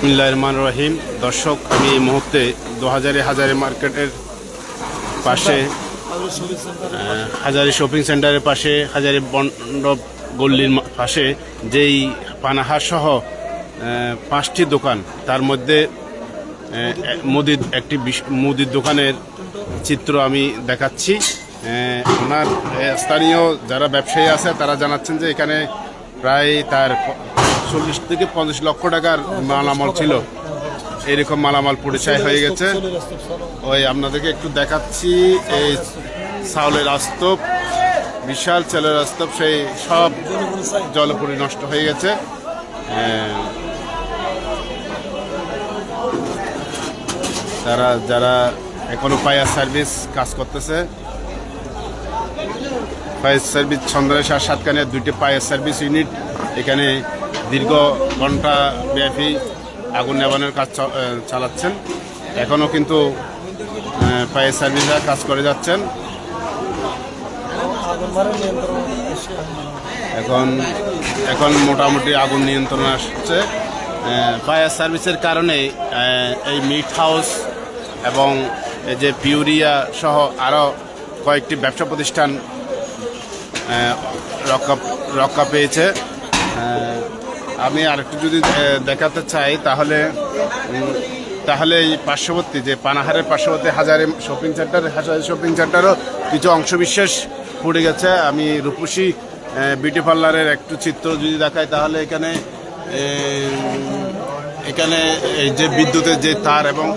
বিসমিল্লাহির রহমানির রহিম। দর্শক, আমি এই মুহূর্তে 2000 হাজারি মার্কেটের পাশে, হাজারি শপিং সেন্টারের পাশে, হাজারি মণ্ডপ গল্লির পাশে যেই পানাহার সহ 5টি দোকান, তার মধ্যে মুদির দোকানের চিত্র আমি দেখাচ্ছি। ওনার স্থানীয় যারা ব্যবসায়ী আছে তারা জানাচ্ছেন যে এখানে প্রায় তার 40 থেকে 50 লক্ষ টাকার মালামাল ছিল। এরকম মালামাল পরিচয় হয়ে গেছে। ওই আপনাদেরকে একটু দেখাচ্ছি, এই চাউলের আস্তব, বিশাল চালের আস্তব, সেই সব জলপুরি নষ্ট হয়ে গেছে। যারা এখনো ফায়ার সার্ভিস কাজ করতেছে, ফায়ার সার্ভিস চন্দ্রের সাতখানে 2টি ফায়ার সার্ভিস ইউনিট এখানে দীর্ঘ ঘন্টা ব্যাপী আগুন নেভানোর কাজ চালাচ্ছেন। এখনও কিন্তু ফায়ার সার্ভিসরা কাজ করে যাচ্ছেন। এখন মোটামুটি আগুন নিয়ন্ত্রণে আসছে। ফায়ার সার্ভিসের কারণে এই মিট হাউস এবং এই যে পিউরিয়া সহ আরও কয়েকটি ব্যবসা প্রতিষ্ঠান রক্ষা পেয়েছে। আমি আরেকটু যদি দেখাতে চাই তাহলে এই পার্শ্ববর্তী যে পানাহারের পার্শ্ববর্তী হাজারি শপিং সেন্টারও কিছু অংশবিশেষ পড়ে গেছে। আমি রূপসী বিউটি পার্লারের একটু চিত্র যদি দেখাই, তাহলে এখানে এই যে বিদ্যুতের যে তার এবং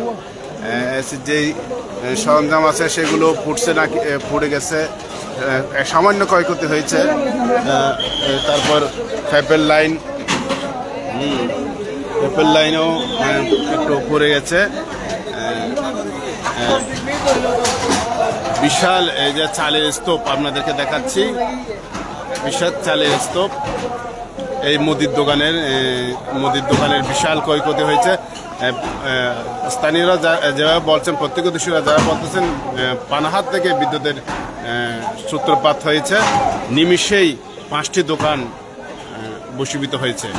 যেই সরঞ্জাম আছে সেগুলো পুড়ে গেছে, সামান্য ক্ষয়ক্ষতি হয়েছে। তারপর পাইপের লাইনও একটু পড়ে গেছে। বিশাল এই যে চালের স্তূপ আপনাদেরকে দেখাচ্ছি, বিশাল চালের স্তূপ। এই মুদির দোকানের বিশাল ক্ষয়ক্ষতি হয়েছে। স্থানীয়রা যেভাবে বলছেন, প্রত্যক্ষদর্শীরা যারা বলতেছেন, পানাহার থেকে বিদ্যুতের সূত্রপাত হয়েছে। নিমিষেই 5টি দোকান বশীভূত হয়েছে।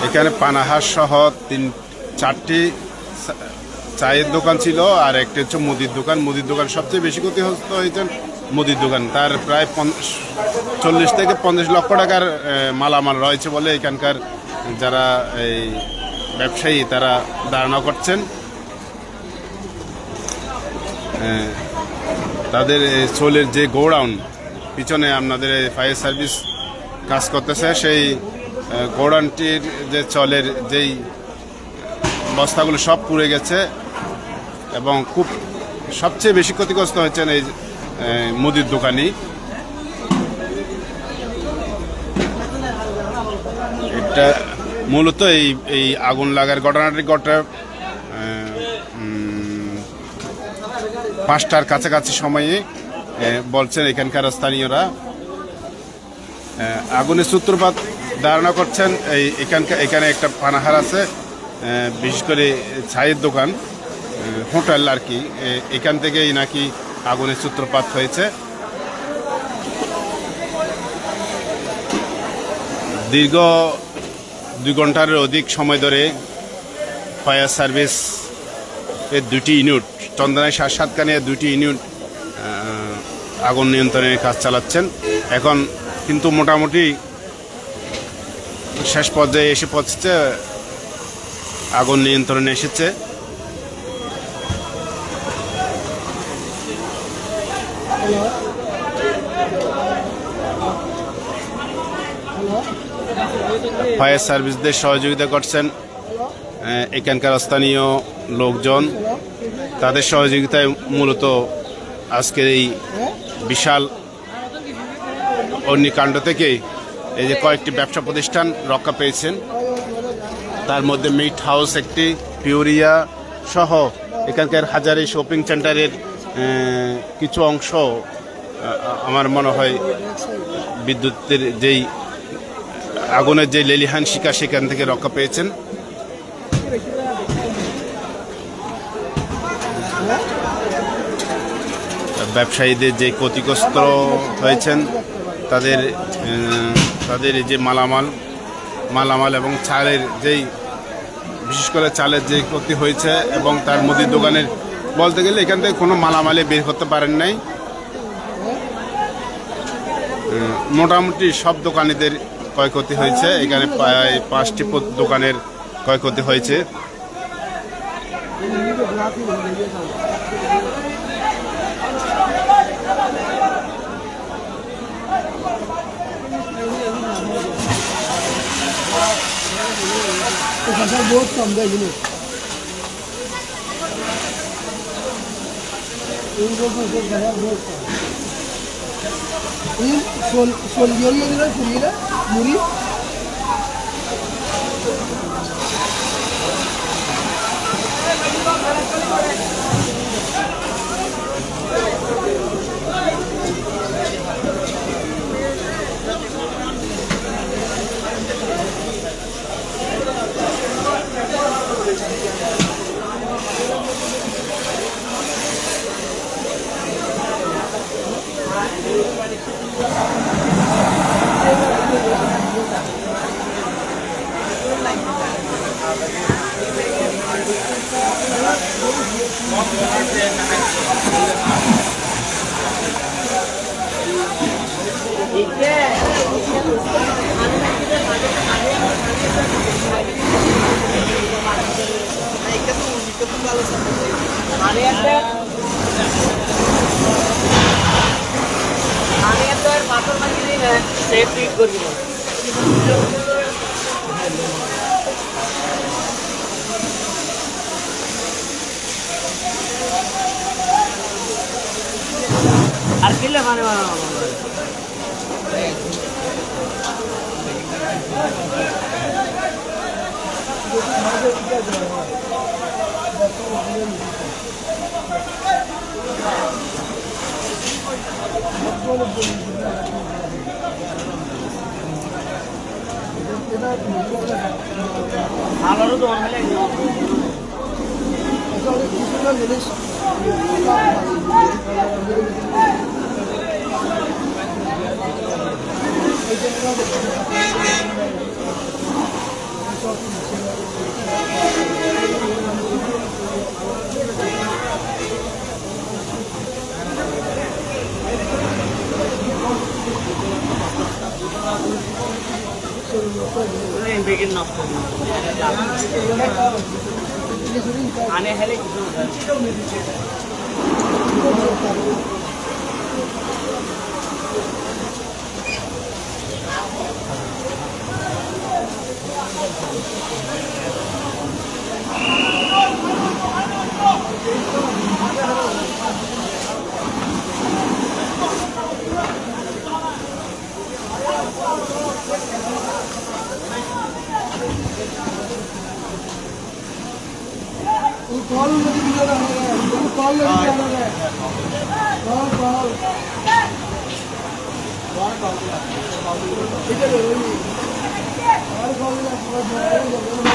এখানে পানাহার সহ 4টি চায়ের দোকান ছিল, আর একটি হচ্ছে মুদির দোকান। সবচেয়ে বেশি ক্ষতিগ্রস্ত হয়েছেন মুদির দোকান। তার প্রায় 40 থেকে 50 লক্ষ টাকার মালামাল রয়েছে বলে এখানকার যারা এই ব্যবসায়ী তারা ধারণা করছেন। তাদের চোলের যে গোডাউন, পিছনে আপনাদের ফায়ার সার্ভিস কাজ করতেছে, সেই গোডাউনটির যে চলের যেই বস্তাগুলো সব পুড়ে গেছে এবং সবচেয়ে বেশি ক্ষতিগ্রস্ত হচ্ছেন এই মুদির দোকানি। এটা মূলত এই আগুন লাগার ঘটনাটি ঘটে 5টার কাছাকাছি সময়ে বলছেন এখানকার স্থানীয়রা। আগুনের সূত্রপাত ধারণা করছেন এখানে একটা পানাহার আছে, বিশেষ করে চায়ের দোকান, হোটেল আর কি, এখান থেকেই নাকি আগুনের সূত্রপাত হয়েছে। দীর্ঘ 2 ঘন্টার অধিক সময় ধরে ফায়ার সার্ভিস এর 2টি ইউনিট, চন্দনায় সাতখানে 2টি ইউনিট আগুন নিয়ন্ত্রণের কাজ চালাচ্ছেন। এখন কিন্তু মোটামুটি শেষ পর্যায়ে এসে পৌঁছেছে, আগুন নিয়ন্ত্রণে এসেছে। ফায়ার সার্ভিসদের সহযোগিতা করছেন এখানকার স্থানীয় লোকজন। তাদের সহযোগিতায় মূলত আজকের এই বিশাল অগ্নিকাণ্ড থেকে এই যে কয়েকটি ব্যবসা প্রতিষ্ঠান রক্ষা পেয়েছেন, তার মধ্যে মিট হাউস একটি, পিউরিয়া সহ এখানকার হাজারি শপিং সেন্টারের কিছু অংশ আমার মনে হয় বিদ্যুতের যেই আগুনের যে লেলিহান শিকা সেখান থেকে রক্ষা পেয়েছেন। ব্যবসায়ীদের যে ক্ষতিগ্রস্ত হয়েছেন তাদের যে মালামাল এবং চালের যেই বিশেষ করে চালের যে ক্ষতি হয়েছে এবং তার মুদির দোকানের বলতে গেলে এখান থেকে কোনো মালামালে বের করতে পারেন নাই। মোটামুটি সব দোকানিদের ক্ষয়ক্ষতি হয়েছে, এখানে প্রায় 5টি দোকানের ক্ষয়ক্ষতি হয়েছে। बहुत कम है जिन्हें बहुत कम सोलियोरिया फुरीरा मुरी Alquila mana mana. Halaru doon mele. Ini bikin nafsu. Aneh hal itu. Call मुझे दिया था कॉल लगा है कॉल कॉल कॉल इधर और कॉल लगा